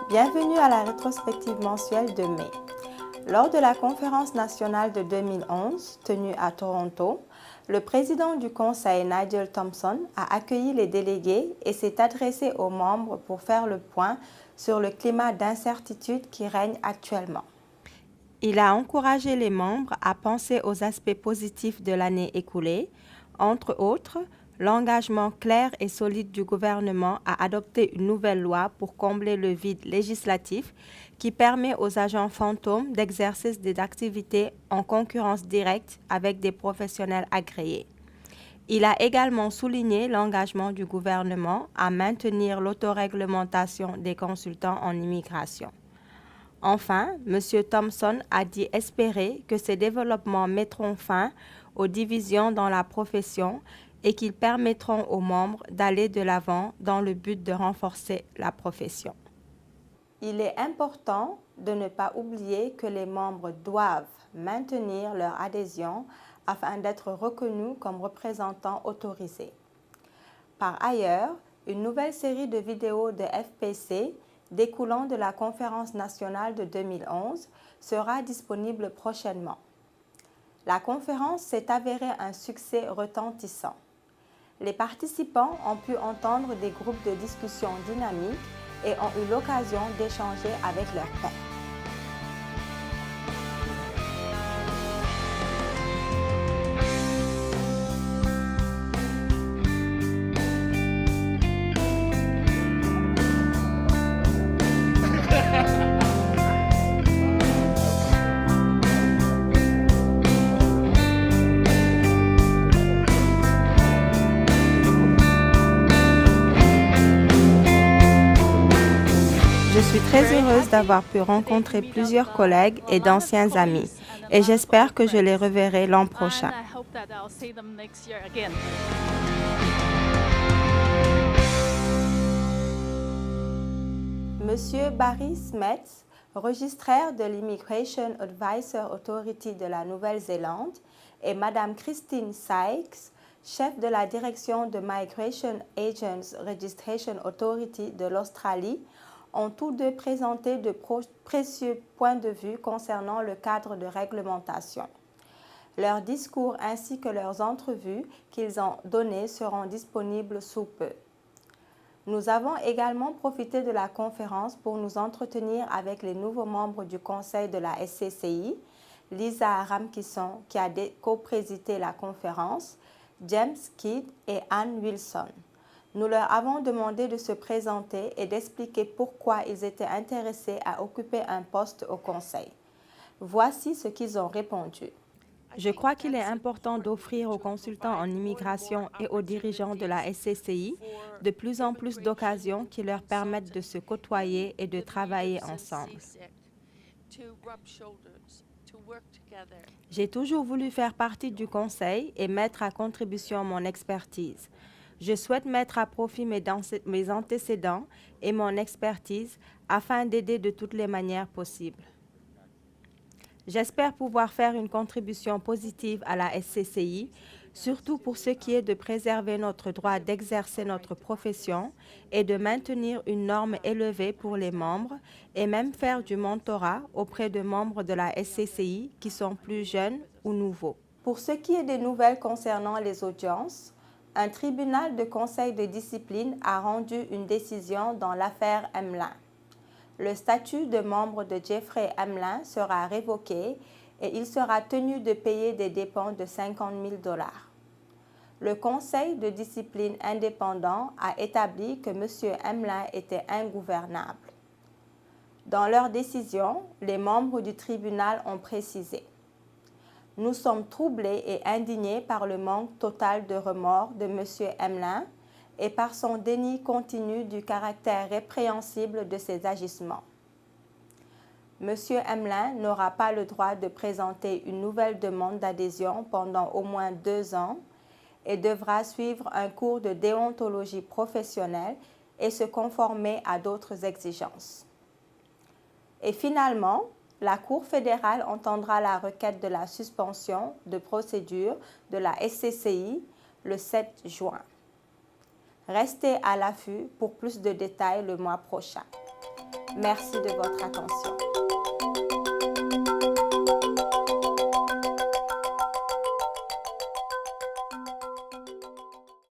Bienvenue à la rétrospective mensuelle de mai. Lors de la conférence nationale de 2011, tenue à Toronto, le président du Conseil, Nigel Thompson, a accueilli les délégués et s'est adressé aux membres pour faire le point sur le climat d'incertitude qui règne actuellement. Il a encouragé les membres à penser aux aspects positifs de l'année écoulée, entre autres, l'engagement clair et solide du gouvernement à adopter une nouvelle loi pour combler le vide législatif qui permet aux agents fantômes d'exercer des activités en concurrence directe avec des professionnels agréés. Il a également souligné l'engagement du gouvernement à maintenir l'autoréglementation des consultants en immigration. Enfin, M. Thompson a dit espérer que ces développements mettront fin aux divisions dans la profession et qu'ils permettront aux membres d'aller de l'avant dans le but de renforcer la profession. Il est important de ne pas oublier que les membres doivent maintenir leur adhésion afin d'être reconnus comme représentants autorisés. Par ailleurs, une nouvelle série de vidéos de FPC découlant de la conférence nationale de 2011 sera disponible prochainement. La conférence s'est avérée un succès retentissant. Les participants ont pu entendre des groupes de discussion dynamiques et ont eu l'occasion d'échanger avec leurs pairs. Je suis très heureuse d'avoir pu rencontrer plusieurs collègues et d'anciens amis et j'espère que je les reverrai l'an prochain. Monsieur Barry Smets, registraire de l'Immigration Advisor Authority de la Nouvelle-Zélande, et Madame Christine Sykes, chef de la direction de Migration Agents Registration Authority de l'Australie, ont tous deux présenté de précieux points de vue concernant le cadre de réglementation. Leurs discours ainsi que leurs entrevues qu'ils ont données seront disponibles sous peu. Nous avons également profité de la conférence pour nous entretenir avec les nouveaux membres du conseil de la SCCI, Lisa Ramkisson qui a coprésidé la conférence, James Kidd et Anne Wilson. Nous leur avons demandé de se présenter et d'expliquer pourquoi ils étaient intéressés à occuper un poste au conseil. Voici ce qu'ils ont répondu. Je crois qu'il est important d'offrir aux consultants en immigration et aux dirigeants de la SCCI de plus en plus d'occasions qui leur permettent de se côtoyer et de travailler ensemble. J'ai toujours voulu faire partie du conseil et mettre à contribution mon expertise. Je souhaite mettre à profit mes antécédents et mon expertise afin d'aider de toutes les manières possibles. J'espère pouvoir faire une contribution positive à la SCCI, surtout pour ce qui est de préserver notre droit d'exercer notre profession et de maintenir une norme élevée pour les membres et même faire du mentorat auprès de membres de la SCCI qui sont plus jeunes ou nouveaux. Pour ce qui est des nouvelles concernant les audiences, un tribunal de conseil de discipline a rendu une décision dans l'affaire Emlin. Le statut de membre de Jeffrey Emlin sera révoqué et il sera tenu de payer des dépenses de 50 000 $. Le conseil de discipline indépendant a établi que M. Emlin était ingouvernable. Dans leur décision, les membres du tribunal ont précisé: nous sommes troublés et indignés par le manque total de remords de M. Emlin et par son déni continu du caractère répréhensible de ses agissements. M. Emlin n'aura pas le droit de présenter une nouvelle demande d'adhésion pendant au moins 2 ans et devra suivre un cours de déontologie professionnelle et se conformer à d'autres exigences. Et finalement, la Cour fédérale entendra la requête de la suspension de procédure de la SCCI le 7 juin. Restez à l'affût pour plus de détails le mois prochain. Merci de votre attention.